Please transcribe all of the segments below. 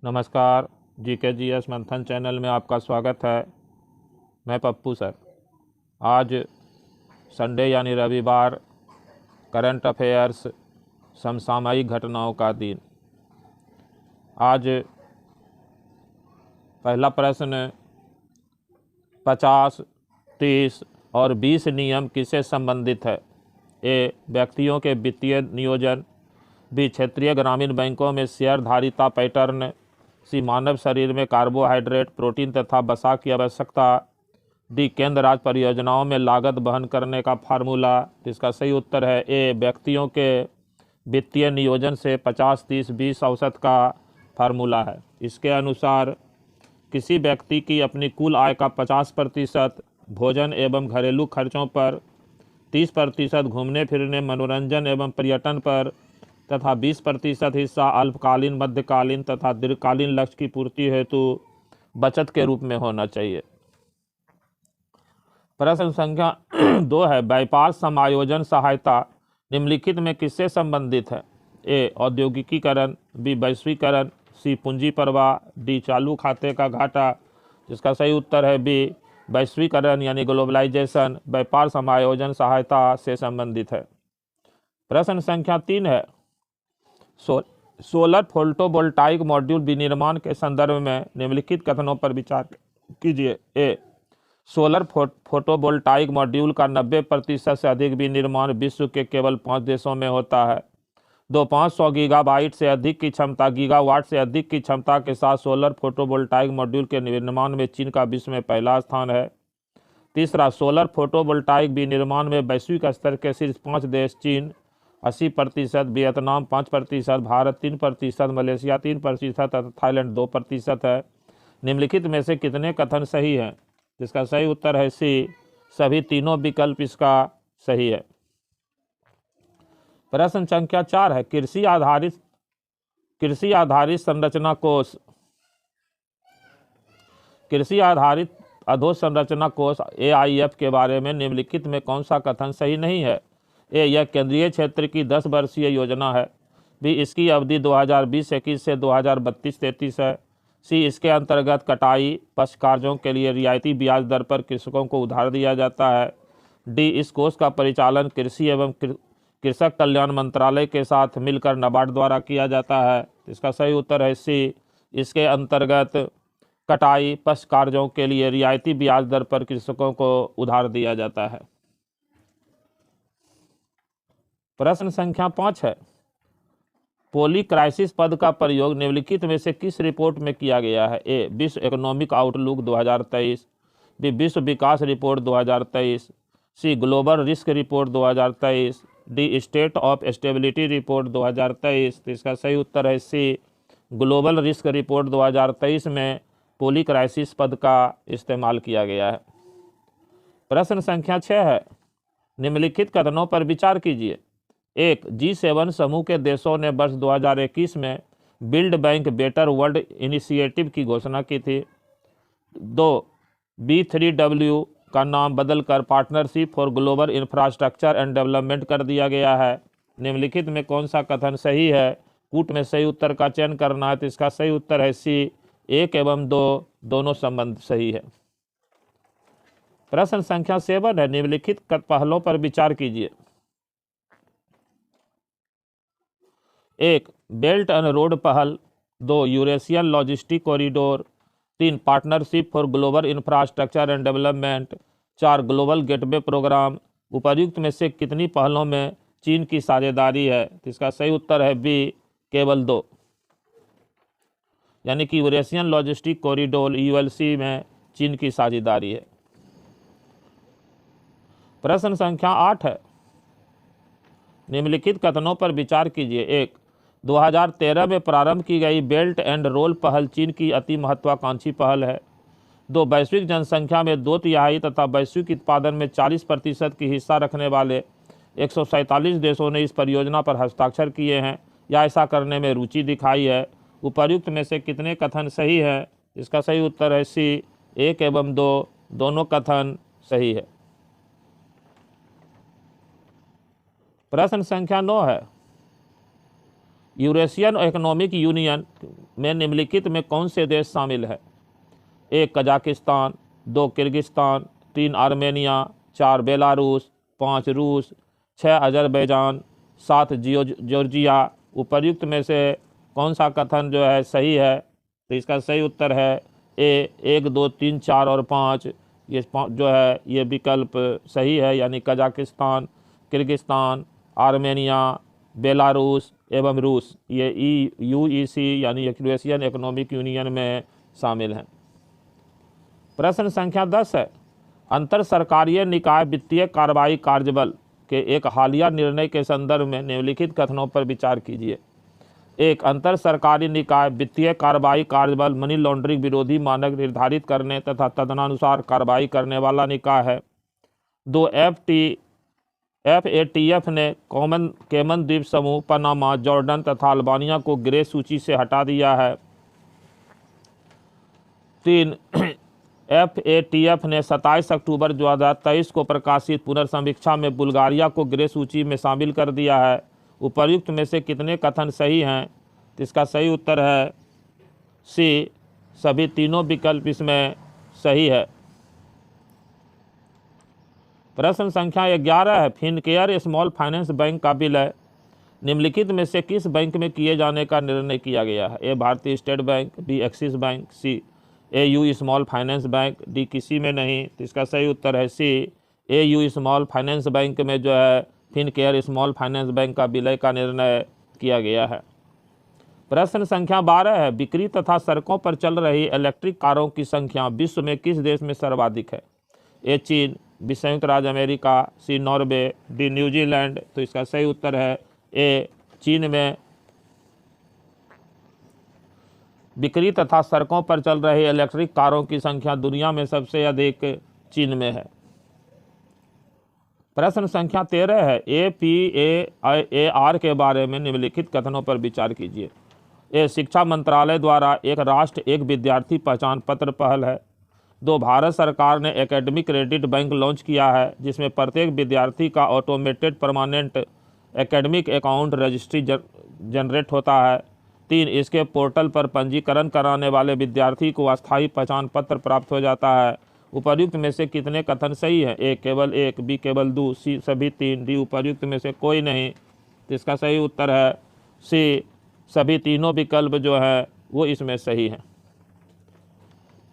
नमस्कार। GKGS मंथन channel में आपका स्वागत है। मैं पप्पू सर। आज संडे यानी रविवार, करंट अफेयर्स, समसामयिक घटनाओं का दिन। आज पहला प्रश्न 50, 30 और 20 नियम किससे संबंधित है? ए. व्यक्तियों के वित्तीय नियोजन। बी. क्षेत्रीय ग्रामीण बैंकों में शेयरधारिता पैटर्न। सी. मानव शरीर में कार्बोहाइड्रेट, प्रोटीन तथा वसा की आवश्यकता। डी. केंद्र राज्य परियोजनाओं में लागत वहन करने का फार्मूला। इसका सही उत्तर है ए. व्यक्तियों के वित्तीय नियोजन से 50, 30, 20 औसत का फार्मूला है। इसके अनुसार किसी व्यक्ति की अपनी कुल आय का 50% भोजन एवं घरेलू खर्चों पर, 30% घूमने फिरने, मनोरंजन एवं पर्यटन पर तथा 20% हिस्सा अल्पकालीन, मध्यकालीन तथा दीर्घकालीन लक्ष्य की पूर्ति हेतु बचत के रूप में होना चाहिए। प्रश्न संख्या 2 है, व्यापार समायोजन सहायता निम्नलिखित में किससे संबंधित है? ए. औद्योगिकीकरण। बी. वैश्वीकरण। सी. पूंजी प्रवाह। डी. चालू खाते का घाटा। जिसका सही उत्तर है बी. वैश्वीकरण यानी ग्लोबलाइजेशन व्यापार समायोजन सहायता से संबंधित है। प्रश्न संख्या 3 है, सोलर फोटोवोल्टाइक मॉड्यूल विनिर्माण के संदर्भ में निम्नलिखित कथनों पर विचार कीजिए। ए. सोलर फोटोवोल्टाइक मॉड्यूल का 90% से अधिक विनिर्माण विश्व के केवल 5 देशों में होता है। 500 गीगाबाइट से अधिक की क्षमता, गीगावाट से अधिक की क्षमता के साथ सोलर फोटोवोल्टाइक मॉड्यूल के निर्माण में चीन का विश्व में पहला स्थान है। तीसरा, सोलर फोटोवोल्टाइक विनिर्माण में वैश्विक स्तर के शीर्ष 5 देश चीन 80%, वियतनाम 5%, भारत 3%, मलेशिया 3% तथा थाईलैंड 2% है। निम्नलिखित में से कितने कथन सही हैं? जिसका सही उत्तर है सी. सभी तीनों विकल्प इसका सही है। प्रश्न संख्या 4 है, कृषि आधारित संरचना कोष, कृषि आधारित अधोसंरचना कोष AIF के बारे में निम्नलिखित में कौन सा कथन सही नहीं है? ए. यह केंद्रीय क्षेत्र की 10 वर्षीय योजना है। बी. इसकी अवधि 2020-21 से 2032-33 है। सी. इसके अंतर्गत कटाई पश्च कार्यों के लिए रियायती ब्याज दर पर कृषकों को उधार दिया जाता है। डी. इस कोष का परिचालन कृषि एवं कृषक कल्याण मंत्रालय के साथ मिलकर नाबार्ड द्वारा किया जाता है। इसका सही उत्तर है सी. इसके अंतर्गत कटाई पश्च कार्यों के लिए रियायती ब्याज दर पर कृषकों को उधार दिया जाता है। प्रश्न संख्या 5 है, पॉलीक्राइसिस पद का प्रयोग निम्नलिखित में से किस रिपोर्ट में किया गया है? ए. विश्व इकोनॉमिक आउटलुक 2023। बी. विश्व विकास report 2023। C. Global risk report 2023। D. State of stability report 2023। इसका सही उत्तर है सी. ग्लोबल रिस्क रिपोर्ट 2023 में पॉलीक्राइसिस पद का इस्तेमाल किया गया है। प्रश्न संख्या 6 है, निम्नलिखित कथनों पर विचार कीजिए। 1. G7 समूह के देशों ने वर्ष 2021 में build bank better world initiative की घोषणा की थी। 2. B3W का नाम बदलकर partnership for global infrastructure and development कर दिया गया है। निम्नलिखित में कौन सा कथन सही है? कूट में सही उत्तर का चयन करना है। तो इसका सही उत्तर है सी. 1 एवं 2 दोनों संबंध सही है। प्रश्न संख्या 7 है, निम्नलिखित पहलों पर विचार कीजिए। 1. बेल्ट एंड रोड पहल। 2. Eurasian logistic corridor. 3. Partnership for global infrastructure and development. 4. Global gateway programme. उपर्युक्त में से कितनी पहलों में चीन की साझेदारी है? इसका सही उत्तर है बी. केवल 2, यानी कि यूरेशियन लॉजिस्टिक कॉरिडोर ULC में चीन की साझेदारी है। प्रश्न संख्या 8 है, निम्नलिखित कथनों पर विचार कीजिए। 1. 2013 में प्रारंभ की गई बेल्ट एंड रोल पहल चीन की अति महत्वाकांक्षी पहल है। 2. वैश्विक जनसंख्या में 2/3 तथा वैश्विक उत्पादन में 40% की हिस्सा रखने वाले 147 देशों ने इस परियोजना पर हस्ताक्षर किए हैं या ऐसा करने में रुचि दिखाई है। उपर्युक्त में से कितने कथन सही है? इसका सही उत्तर है सी. 1 एवं 2 दोनों कथन सही है। प्रश्न संख्या 9 है, यूरेशियन इकोनॉमिक यूनियन में निम्नलिखित में कौन से देश शामिल है? ए कजाकिस्तान, 2 किर्गिस्तान, 3 आर्मेनिया, 4 बेलारूस, 5 रूस, 6 अजरबैजान, 7 जॉर्जिया। उपर्युक्त में से कौन सा कथन जो है सही है? तो इसका सही उत्तर है ए 1, 2, 3, 4 और 5। ये जो है ये विकल्प सही है, यानी कजाकिस्तान, किर्गिस्तान, आर्मेनिया, बेलारूस एवं रूस ये UEC यानी यूरेशियन इकोनॉमिक यूनियन में शामिल हैं। प्रश्न संख्या 10 है, अंतर सरकारीय निकाय वित्तीय कार्रवाई कार्यबल के एक हालिया निर्णय के संदर्भ में निम्नलिखित कथनों पर विचार कीजिए। एक, अंतर सरकारी निकाय वित्तीय कार्रवाई कार्यबल मनी लॉन्ड्रिंग विरोधी मानक निर्धारित करने तथा तदनुसार कार्रवाई करने वाला निकाय है। 2, FATF ने केमन द्वीप समूह, पनामा, जॉर्डन तथा अल्बानिया को ग्रे सूची से हटा दिया है। 3, FATF ने 27 अक्टूबर 2023 को प्रकाशित पुनर्समीक्षा में बुल्गारिया को ग्रे सूची में शामिल कर दिया है। उपर्युक्त में से कितने कथन सही हैं? तो इसका सही उत्तर है सी, सभी तीनों विकल्प इसमें सही है। प्रश्न संख्या 11 है, फिनकेयर स्मॉल फाइनेंस बैंक का विलय निम्नलिखित में से किस बैंक में किए जाने का निर्णय किया गया है? ए भारतीय state bank, B axis bank, C AU small finance bank, D किसी में नहीं। तो इसका सही उत्तर है C, AU small finance bank में जो है फिनकेयर स्मॉल फाइनेंस बैंक का विलय का निर्णय किया गया है। प्रश्न संख्या 12 है, बिक्री तथा सड़कों पर चल रही इलेक्ट्रिक कारों की संख्या विश्व में किस देश में सर्वाधिक है? ए चीन, बी संयुक्त राज्य अमेरिका, सी नॉर्वे, डी न्यूजीलैंड। तो इसका सही उत्तर है ए, चीन में बिक्री तथा सड़कों पर चल रही इलेक्ट्रिक कारों की संख्या दुनिया में सबसे अधिक चीन में है। प्रश्न संख्या 13 है, APAR के बारे में निम्नलिखित कथनों पर विचार कीजिए। ए, शिक्षा मंत्रालय द्वारा एक राष्ट्र एक विद्यार्थी पहचान पत्र पहल है। 2, भारत सरकार ने एकेडमिक क्रेडिट बैंक लॉन्च किया है जिसमें प्रत्येक विद्यार्थी का automated permanent academic account registry generate होता है। 3, इसके पोर्टल पर पंजीकरण कराने वाले विद्यार्थी को अस्थायी पहचान पत्र प्राप्त हो जाता है। उपर्युक्त में से कितने कथन सही हैं? ए केवल 1, बी केवल 2, सी सभी 3, डी उपर्युक्त में से कोई नहीं। तो इसका सही उत्तर है सी, सभी तीनों विकल्प जो है वो इसमें सही हैं।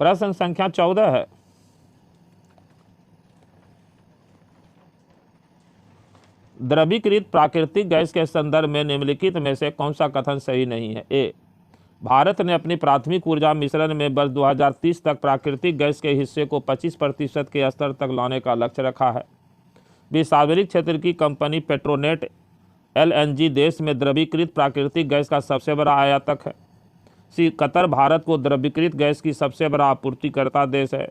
प्रश्न संख्या 14 है, द्रवीकृत प्राकृतिक गैस के संदर्भ में निम्नलिखित में से कौन सा कथन सही नहीं है? ए, भारत ने अपनी प्राथमिक ऊर्जा मिश्रण में वर्ष 2030 तक प्राकृतिक गैस के हिस्से को 25% के स्तर तक लाने का लक्ष्य रखा है। बी, सार्वजनिक क्षेत्र की कंपनी पेट्रोनेट LNG देश में द्रवीकृत प्राकृतिक गैस का सबसे बड़ा आयातक है। सी, कतर भारत को द्रवीकृत गैस की सबसे बड़ा आपूर्तिकर्ता देश है।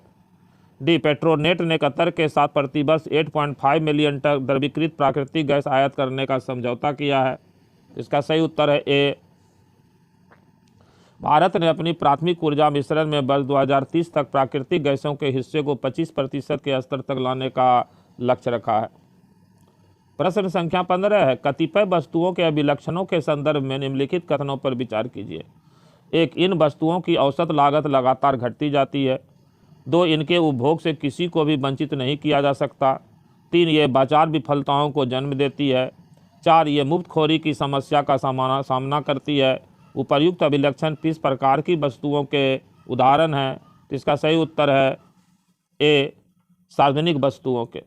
डी, पेट्रोनेट ने कतर के साथ प्रतिवर्ष 8.5 मिलियन टन द्रवीकृत प्राकृतिक गैस आयात करने का समझौता किया है। इसका सही उत्तर है ए, भारत ने अपनी प्राथमिक ऊर्जा मिश्रण में वर्ष 2030 तक प्राकृतिक गैसों के हिस्से को 25% के स्तर तक लाने का लक्ष्य रखा है। प्रश्न संख्या 15 है, कतिपय वस्तुओं के अभिलक्षणों के संदर्भ में निम्नलिखित कथनों पर विचार कीजिए। 1, इन वस्तुओं की औसत लागत लगातार घटती जाती है। 2, इनके उपभोग से किसी को भी वंचित नहीं किया जा सकता। 3, ये बाजार विफलताओं को जन्म देती है। 4, ये मुफ्तखोरी की समस्या का सामना करती है। उपर्युक्त अभिलक्षण किस प्रकार की वस्तुओं के उदाहरण हैं? तो इसका सही उत्तर है ए, सार्वजनिक वस्तुओं के।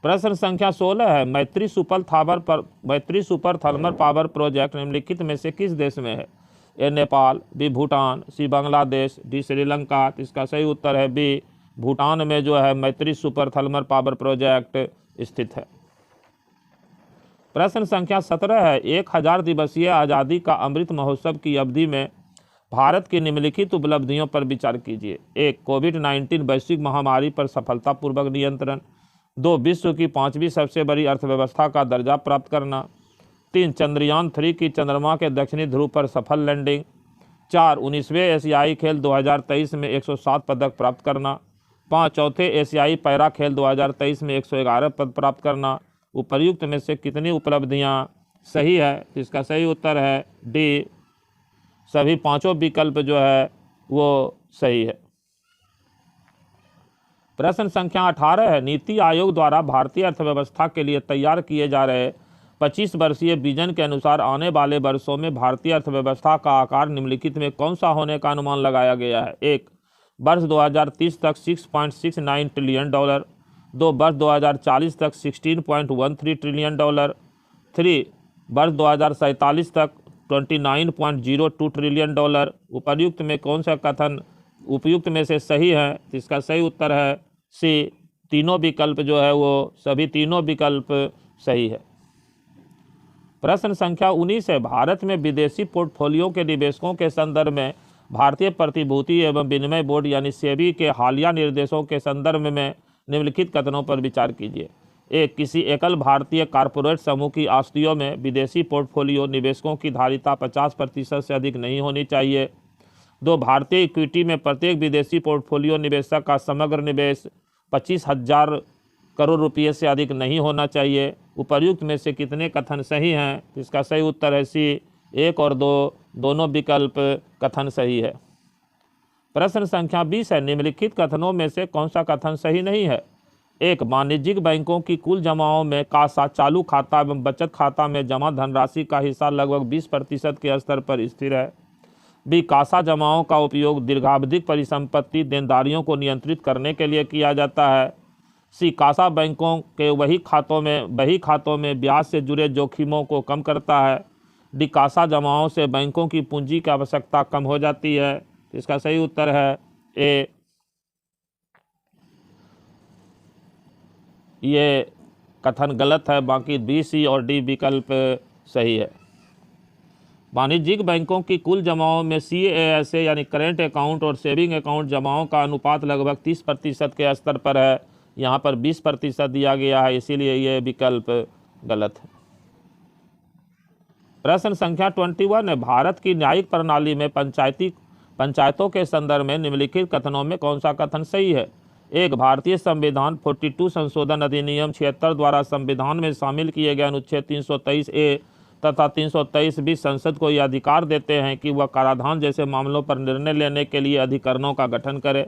प्रश्न संख्या 16 है, मैत्री सुपर थर्मल पावर प्रोजेक्ट निम्नलिखित में से किस देश में है? ए, नेपाल, बी भूटान, सी बांग्लादेश, डी श्रीलंका। तो इसका सही उत्तर है बी, भूटान में जो है मैत्री सुपर थर्मल पावर प्रोजेक्ट स्थित है। प्रश्न संख्या 17 है, 1000 दिवसीय आज़ादी का अमृत महोत्सव की अवधि में भारत की निम्नलिखित उपलब्धियों पर विचार कीजिए। 1, कोविड-19 वैश्विक महामारी पर सफलतापूर्वक नियंत्रण। 2, विश्व की 5वीं सबसे बड़ी अर्थव्यवस्था का दर्जा प्राप्त करना। 3, चंद्रयान 3 की चंद्रमा के दक्षिणी ध्रुव पर सफल लैंडिंग। 4, 19वें एशियाई खेल 2023 में 107 पदक प्राप्त करना। 5, चौथे एशियाई पैरा खेल 2023 में 111 पद प्राप्त करना। उपर्युक्त में से कितनी उपलब्धियां सही है। तो इसका सही उत्तर है डी, सभी पांचों विकल्प जो है वो सही है। प्रश्न संख्या 18 है, नीति आयोग द्वारा भारतीय अर्थव्यवस्था के लिए तैयार किए जा रहे 25 वर्षीय विजन के अनुसार आने वाले वर्षों में भारतीय अर्थव्यवस्था का आकार निम्नलिखित में कौन सा होने का अनुमान लगाया गया है? 1, वर्ष 2030 तक $6.69 ट्रिलियन, 2, वर्ष 2040 तक $16.13 ट्रिलियन, 3, वर्ष 2047 तक $29.02 ट्रिलियन। उपर्युक्त में कौन सा कथन उपयुक्त में से सही है? तो इसका सही उत्तर है सी, तीनों विकल्प जो है वो सभी तीनों विकल्प सही है। प्रश्न संख्या 19 है, भारत में विदेशी पोर्टफोलियो के निवेशकों के संदर्भ में भारतीय प्रतिभूति एवं विनिमय बोर्ड यानी सेबी के हालिया निर्देशों के संदर्भ में निम्नलिखित कथनों पर विचार कीजिए। 1, किसी एकल भारतीय कारपोरेट समूह की आस्तियों में विदेशी पोर्टफोलियो निवेशकों की धारिता 50% से अधिक नहीं होनी चाहिए। 2, भारतीय इक्विटी में प्रत्येक विदेशी पोर्टफोलियो निवेशक का समग्र निवेश 25,000 करोड़ रुपये से अधिक नहीं होना चाहिए। उपर्युक्त में से कितने कथन सही हैं? इसका सही उत्तर है सी, 1 और 2 दोनों विकल्प कथन सही है। प्रश्न संख्या 20 है, निम्नलिखित कथनों में से कौन सा कथन सही नहीं है? 1, वाणिज्यिक बैंकों की कुल जमाओं में कासा, चालू खाता एवं बचत खाता में जमा धनराशि का हिस्सा लगभग 20% के स्तर पर स्थिर है। बी, कासा जमाओं का उपयोग दीर्घावधिक परिसंपत्ति देनदारियों को नियंत्रित करने के लिए किया जाता है। सी, कासा बैंकों के वही खातों में ब्याज से जुड़े जोखिमों को कम करता है। डी, कासा जमाओं से बैंकों की पूंजी की आवश्यकता कम हो जाती है। इसका सही उत्तर है ए, ये कथन गलत है, बाकी बी, सी और डी विकल्प सही है। वाणिज्यिक बैंकों की कुल जमाओं में CASA यानी करेंट अकाउंट और सेविंग अकाउंट जमाओं का अनुपात लगभग 30% के स्तर पर है। यहाँ पर 20% दिया गया है, इसीलिए ये विकल्प गलत है। प्रश्न संख्या 21 है, भारत की न्यायिक प्रणाली में पंचायतों के संदर्भ में निम्नलिखित कथनों में कौन सा कथन सही है? 1, भारतीय संविधान 42 संशोधन अधिनियम 76 द्वारा संविधान में शामिल किए गए अनुच्छेद 323A तथा 323B संसद को यह अधिकार देते हैं कि वह कराधान जैसे मामलों पर निर्णय लेने के लिए अधिकरणों का गठन करे।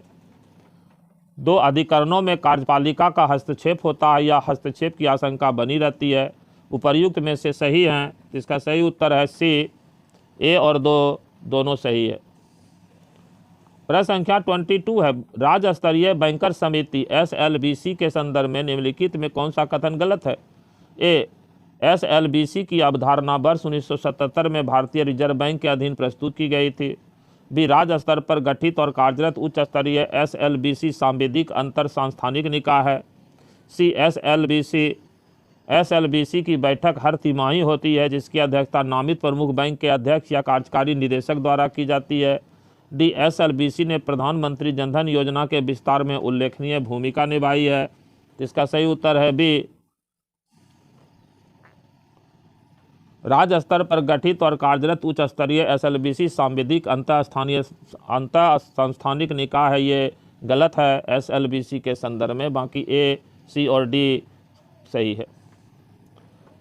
2, अधिकरणों में कार्यपालिका का हस्तक्षेप होता है या हस्तक्षेप की आशंका बनी रहती है। उपर्युक्त में से सही हैं, इसका सही उत्तर है सी, ए और 2 दोनों सही है। प्रश्न संख्या 22 है, राज्य स्तरीय बैंकर समिति SLBC के संदर्भ में निम्नलिखित में कौन सा कथन गलत है? ए, SLBC की अवधारणा वर्ष 1977 में भारतीय रिजर्व बैंक के अधीन प्रस्तुत की गई थी। बी, राज्य स्तर पर गठित और कार्यरत उच्च स्तरीय SLBC सांविधिक अंतर सांस्थानिक निकाय है। सी, SLBC की बैठक हर तिमाही होती है जिसकी अध्यक्षता नामित प्रमुख बैंक के अध्यक्ष या कार्यकारी निदेशक द्वारा की जाती है। डी, SLBC ने प्रधानमंत्री जनधन योजना के विस्तार में उल्लेखनीय भूमिका निभाई है। इसका सही उत्तर है बी, राज्य स्तर पर गठित और कार्यरत उच्च स्तरीय SLBC सांविधिक अंतर संस्थानिक निकाय है, ये गलत है SLBC के संदर्भ में, बाकी ए, सी और डी सही है।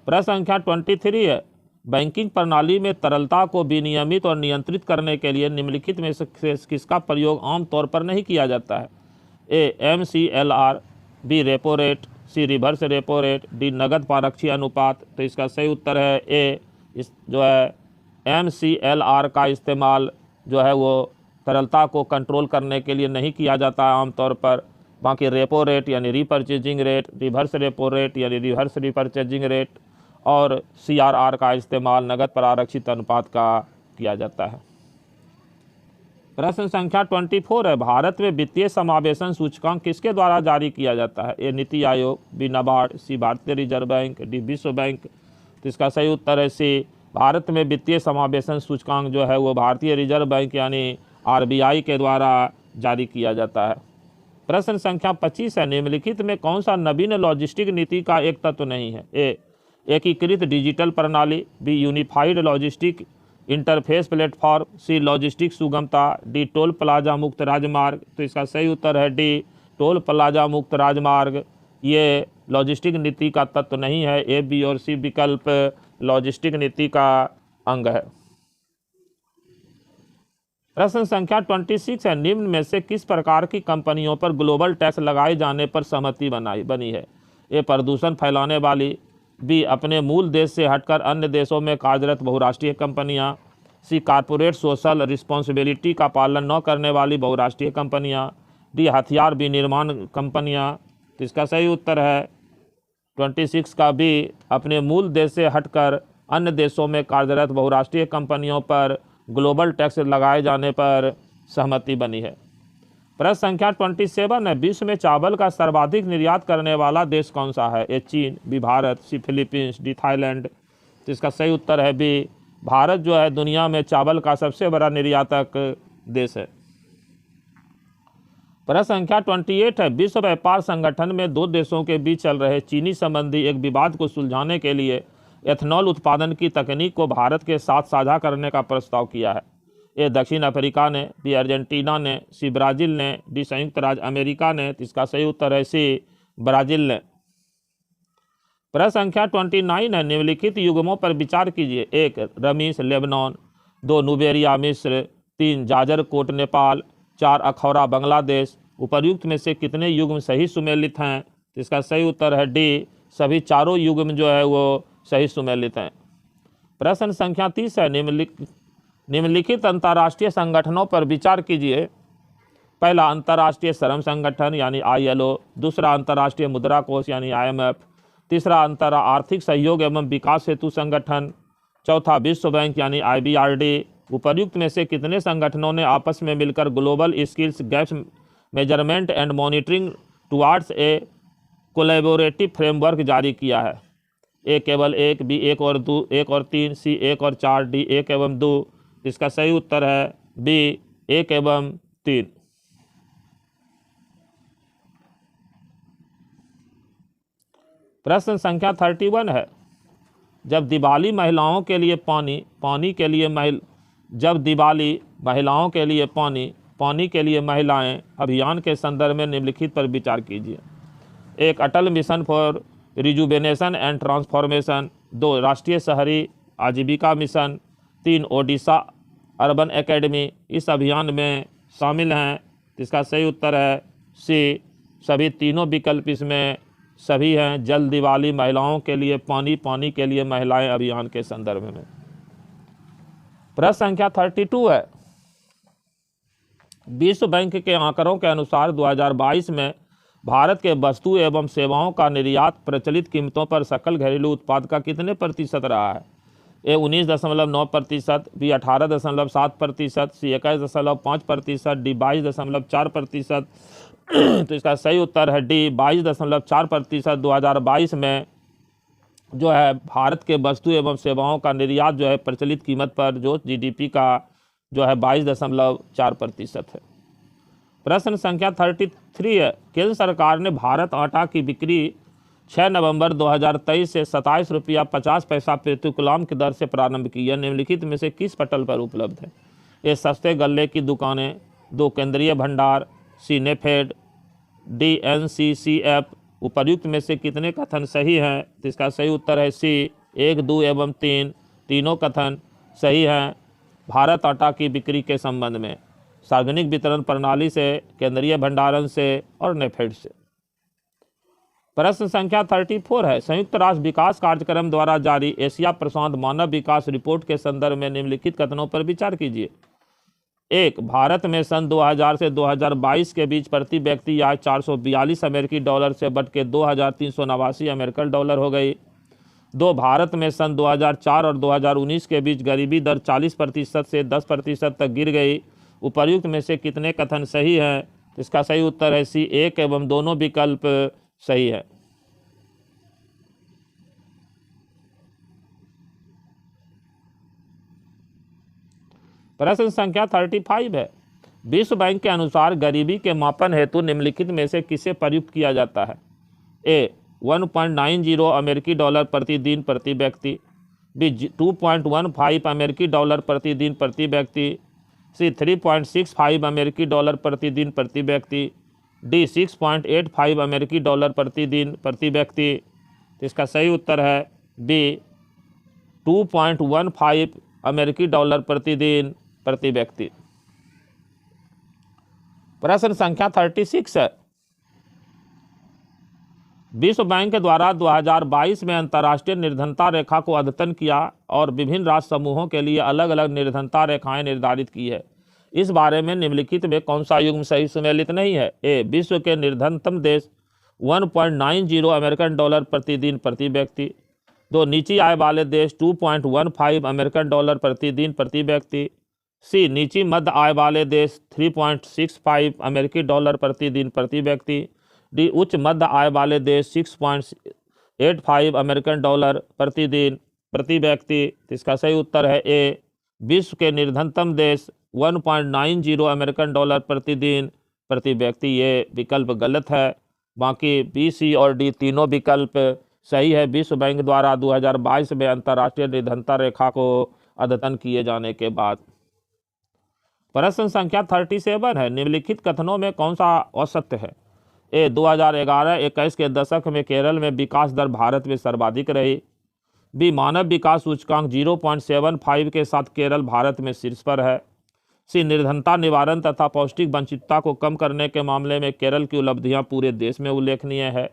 प्रश्न संख्या 23 है, बैंकिंग प्रणाली में तरलता को विनियमित और नियंत्रित करने के लिए निम्नलिखित में से किसका प्रयोग आमतौर पर नहीं किया जाता है? ए, MCLR, बी, रेपो रेट, सी, रिवर्स रेपो रेट, डी, नगद पारक्षी अनुपात। तो इसका सही उत्तर है ए, इस जो है MCLR का इस्तेमाल जो है वो तरलता को कंट्रोल करने के लिए नहीं किया जाता है आमतौर पर। बाकी रेपो रेट यानी repurchasing rate, reverse repo rate यानी रिवर्स रीपर्चेजिंग रेट और CRR का इस्तेमाल नगद पर आरक्षित अनुपात का किया जाता है। प्रश्न संख्या 24 है, भारत में वित्तीय समावेशन सूचकांक किसके द्वारा जारी किया जाता है? ए, नीति आयोग, बी, नाबार्ड, सी, भारतीय रिजर्व बैंक, डी, विश्व बैंक। तो इसका सही उत्तर है सी, भारत में वित्तीय समावेशन सूचकांक जो है वो भारतीय रिजर्व बैंक यानी RBI के द्वारा जारी किया जाता है। प्रश्न संख्या 25 है, निम्नलिखित में कौन सा नवीन लॉजिस्टिक नीति का एक तत्व नहीं है? ए, एकीकृत डिजिटल प्रणाली, B, unified logistic interface platform, C, logistic सुगमता, डी, टोल प्लाजा मुक्त राजमार्ग। तो इसका सही उत्तर है डी, टोल प्लाजा मुक्त राजमार्ग। ये लॉजिस्टिक नीति का तत्व नहीं है। ए, बी और सी विकल्प लॉजिस्टिक नीति का अंग है। प्रश्न संख्या 26 है, निम्न में से किस प्रकार की कंपनियों पर ग्लोबल टैक्स लगाए जाने पर सहमति बनी है? ए, प्रदूषण फैलाने वाली, बी, अपने मूल देश से हटकर अन्य देशों में कार्यरत बहुराष्ट्रीय कंपनियां, सी, कारपोरेट सोशल रिस्पॉन्सिबिलिटी का पालन न करने वाली बहुराष्ट्रीय कंपनियां, डी, हथियार विनिर्माण कंपनियां। तो इसका सही उत्तर है 26 का बी, अपने मूल देश से हटकर अन्य देशों में कार्यरत बहुराष्ट्रीय कंपनियों पर ग्लोबल टैक्स लगाए जाने पर सहमति बनी है। प्रश्न संख्या 27 है, विश्व में चावल का सर्वाधिक निर्यात करने वाला देश कौन सा है? ए, चीन, बी, भारत, सी, फिलीपींस, डी, थाईलैंड। तो इसका सही उत्तर है बी, भारत जो है दुनिया में चावल का सबसे बड़ा निर्यातक देश है। प्रश्न संख्या 28 है, विश्व व्यापार संगठन में दो देशों के बीच चल रहे चीनी संबंधी एक विवाद को सुलझाने के लिए एथनॉल उत्पादन की तकनीक को भारत के साथ साझा करने का प्रस्ताव किया है। ए, दक्षिण अफ्रीका ने, बी, अर्जेंटीना ने, सी, ब्राजील ने, डी, संयुक्त राज्य अमेरिका ने। तो इसका सही उत्तर है सी, ब्राजील ने। प्रश्न संख्या 29 है, निम्नलिखित युग्मों पर विचार कीजिए। 1, रमीस लेबनान, 2, नुबेरिया मिस्र, 3, जाजरकोट नेपाल, 4, अखौरा बांग्लादेश। उपर्युक्त में से कितने युग्म सही सुमेलित हैं? तो इसका सही उत्तर है डी, सभी चारों युग्म जो है वो सही सुमेलित हैं। प्रश्न संख्या 30 है, निम्नलिखित अंतर्राष्ट्रीय संगठनों पर विचार कीजिए। पहला, अंतर्राष्ट्रीय श्रम संगठन यानी ILO, दूसरा अंतर्राष्ट्रीय मुद्रा कोष यानी IMF, तीसरा अंतर्राष्ट्रीय आर्थिक सहयोग एवं विकास हेतु संगठन, चौथा विश्व बैंक यानी IBRD। उपर्युक्त में से कितने संगठनों ने आपस में मिलकर global skills gaps measurement and monitoring towards A collaborative framework जारी किया है? ए, केवल 1, बी, 1 और 2, 1 और 3, सी, 1 और 4, डी, 1 एवं 2। इसका सही उत्तर है बी, 1 एवं 3। प्रश्न संख्या 31 है, जब दिवाली महिलाओं के लिए पानी, पानी के लिए जब दिवाली महिलाओं के लिए पानी, पानी के लिए महिलाएं अभियान के संदर्भ में निम्नलिखित पर विचार कीजिए। 1, Atal mission for rejuvenation and transformation, 2, राष्ट्रीय शहरी आजीविका मिशन, 3, ओडिशा अर्बन एकेडमी इस अभियान में शामिल हैं। इसका सही उत्तर है सी, सभी तीनों विकल्प इसमें सभी हैं। जल दिवाली महिलाओं के लिए पानी, पानी के लिए महिलाएं अभियान के संदर्भ में। प्रश्न संख्या 32 है, विश्व बैंक के आंकड़ों के अनुसार 2022 में भारत के वस्तु एवं सेवाओं का निर्यात प्रचलित कीमतों पर सकल घरेलू उत्पाद का कितने प्रतिशत रहा है? ए, 19.9%, बी, 18.7%, सी, 21.5%, डी, 22.4%। तो इसका सही उत्तर है डी, 22.4%। 2022 में जो है भारत के वस्तु एवं सेवाओं का निर्यात जो है प्रचलित कीमत पर जो GDP का जो है 22.4% है। प्रश्न संख्या 33 है, केंद्र सरकार ने भारत आटा की बिक्री 6 नवंबर 2023 से 27 रुपया 50 पैसा प्रति किलोग्राम की दर से प्रारंभ की। यह निम्नलिखित में से किस पटल पर उपलब्ध है? ए, सस्ते गल्ले की दुकानें, 2, केंद्रीय भंडार, सी, नेफेड, डी, NCCF। उपर्युक्त में से कितने कथन सही हैं? तो इसका सही उत्तर है सी, 1, 2 एवं 3, तीनों कथन सही हैं। भारत आटा की बिक्री के संबंध में सार्वजनिक वितरण प्रणाली से, केंद्रीय भंडारण से और नेफेड से। प्रश्न संख्या 34 है, संयुक्त राष्ट्र विकास कार्यक्रम द्वारा जारी एशिया प्रशांत मानव विकास रिपोर्ट के संदर्भ में निम्नलिखित कथनों पर विचार कीजिए। 1, भारत में सन 2000 से 2022 के बीच प्रति व्यक्ति आय 442 अमेरिकी डॉलर से बढ़ के 2389 अमेरिकन डॉलर हो गई। 2, भारत में सन 2004 और 2019 के बीच गरीबी दर 40% से 10% तक गिर गई। उपर्युक्त में से कितने कथन सही हैं? इसका सही उत्तर है सी, 1 एवं दोनों विकल्प सही है। प्रश्न संख्या 35 है, विश्व बैंक के अनुसार गरीबी के मापन हेतु निम्नलिखित में से किसे प्रयुक्त किया जाता है? ए, 1.90 अमेरिकी डॉलर प्रति दिन प्रति व्यक्ति, बी, 2.15 अमेरिकी डॉलर प्रति दिन प्रति व्यक्ति, सी, 3.65 अमेरिकी डॉलर प्रति दिन प्रति व्यक्ति, डी, 6.85 अमेरिकी डॉलर प्रति दिन प्रति व्यक्ति। तो इसका सही उत्तर है बी, 2.15 अमेरिकी डॉलर प्रतिदिन प्रति व्यक्ति। प्रश्न संख्या 36 है, विश्व बैंक द्वारा 2022 में अंतर्राष्ट्रीय निर्धनता रेखा को अद्यतन किया और विभिन्न राष्ट्र समूहों के लिए अलग अलग निर्धनता रेखाएं निर्धारित की है। इस बारे में निम्नलिखित में कौन सा युग्म सही सुमेलित नहीं है? ए, विश्व के निर्धनतम देश 1.90 अमेरिकन डॉलर प्रतिदिन प्रति व्यक्ति। दो, नीची आय वाले देश 2.15 अमेरिकन डॉलर प्रतिदिन प्रति व्यक्ति। सी, नीची मध्य आय वाले देश 3.65 अमेरिकी डॉलर प्रतिदिन प्रति व्यक्ति। डी, उच्च मध्य आय वाले देश 6.85 अमेरिकन डॉलर प्रतिदिन प्रति व्यक्ति। इसका सही उत्तर है ए, विश्व के निर्धनतम देश 1.90 अमेरिकन डॉलर प्रतिदिन प्रति व्यक्ति। ये विकल्प गलत है, बाकी बी, सी और डी तीनों विकल्प सही है। विश्व बैंक द्वारा 2022 में अंतर्राष्ट्रीय निर्धनता रेखा को अद्यतन किए जाने के बाद। प्रश्न संख्या 37 है, निम्नलिखित कथनों में कौन सा असत्य है? ए, 2011-21 के दशक में केरल में विकास दर भारत में सर्वाधिक रही। बी, मानव विकास सूचकांक 0.75 के साथ केरल भारत में शीर्ष पर है। सी, निर्धनता निवारण तथा पौष्टिक वंचितता को कम करने के मामले में केरल की उपलब्धियां पूरे देश में उल्लेखनीय है।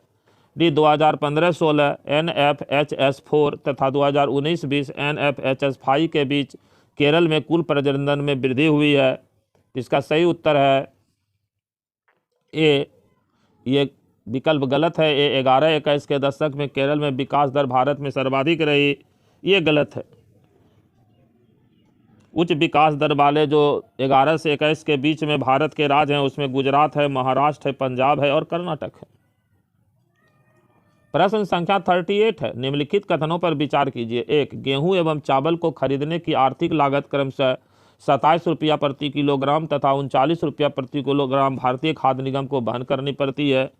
डी, 2015-16 NFHS4 तथा 2019-20 NFHS5 के बीच केरल में कुल प्रजनन में वृद्धि हुई है। इसका सही उत्तर है ए, ये विकल्प गलत है। ए, 11-21 के दशक में केरल में विकास दर भारत में सर्वाधिक रही, ये गलत है। उच्च विकास दर वाले जो 11 से 21 के बीच में भारत के राज्य हैं उसमें गुजरात है, महाराष्ट्र है, पंजाब है और कर्नाटक है। प्रश्न संख्या 38 है, निम्नलिखित कथनों पर विचार कीजिए। एक, गेहूं एवं चावल को खरीदने की आर्थिक लागत क्रमशः 27 रुपया प्रति किलोग्राम तथा 39 रुपया प्रति किलोग्राम भारतीय खाद्य निगम को वहन करनी पड़ती है।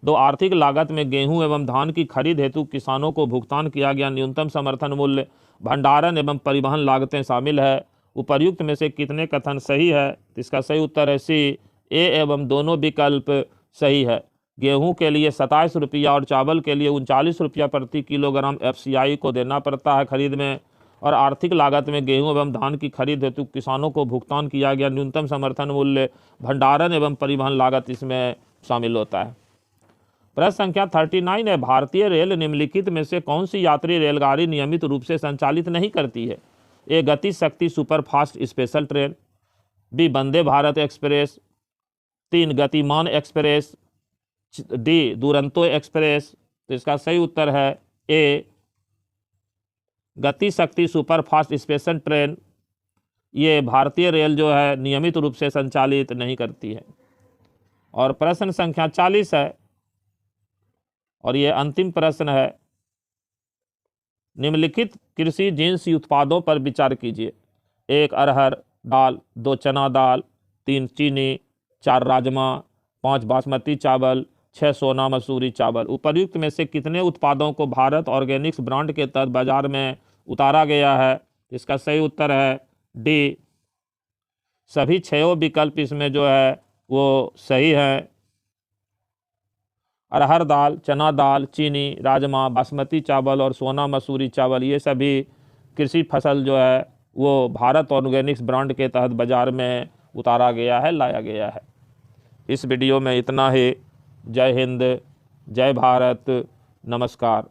दो, आर्थिक लागत में गेहूं एवं धान की खरीद हेतु किसानों को भुगतान किया गया न्यूनतम समर्थन मूल्य, भंडारण एवं परिवहन लागतें शामिल है। उपर्युक्त में से कितने कथन सही है? इसका सही उत्तर है सी, ए एवं दोनों विकल्प सही है। गेहूं के लिए 27 रुपया और चावल के लिए 39 रुपया प्रति किलोग्राम FCI को देना पड़ता है खरीद में, और आर्थिक लागत में गेहूं एवं धान की खरीद हेतु किसानों को भुगतान किया गया न्यूनतम समर्थन मूल्य, भंडारण एवं परिवहन लागत इसमें शामिल होता है। प्रश्न संख्या 39 है, भारतीय रेल निम्नलिखित में से कौन सी यात्री रेलगाड़ी नियमित रूप से संचालित नहीं करती है? ए, गति शक्ति superfast special train. B, Vande Bharat express. 3, गतिमान एक्सप्रेस। D, Duronto express. तो इसका सही उत्तर है ए, गति शक्ति सुपरफास्ट स्पेशल ट्रेन। ये भारतीय रेल जो है नियमित रूप से संचालित नहीं करती है। और प्रश्न संख्या 40 है और ये अंतिम प्रश्न है, निम्नलिखित कृषि जिन्सी उत्पादों पर विचार कीजिए। 1, अरहर दाल। 2, चना दाल। 3, चीनी। 4, राजमा। 5, बासमती चावल। 6, सोना मसूरी चावल। उपर्युक्त में से कितने उत्पादों को भारत ऑर्गेनिक्स ब्रांड के तहत बाजार में उतारा गया है? इसका सही उत्तर है डी, सभी 6 विकल्प इसमें जो है वो सही है। अरहर दाल, चना दाल, चीनी, राजमा, बासमती चावल और सोना मसूरी चावल, ये सभी कृषि फसल जो है वो भारत ऑर्गेनिक्स ब्रांड के तहत बाजार में उतारा गया है, लाया गया है। इस वीडियो में इतना ही। जय हिंद, जय भारत, नमस्कार।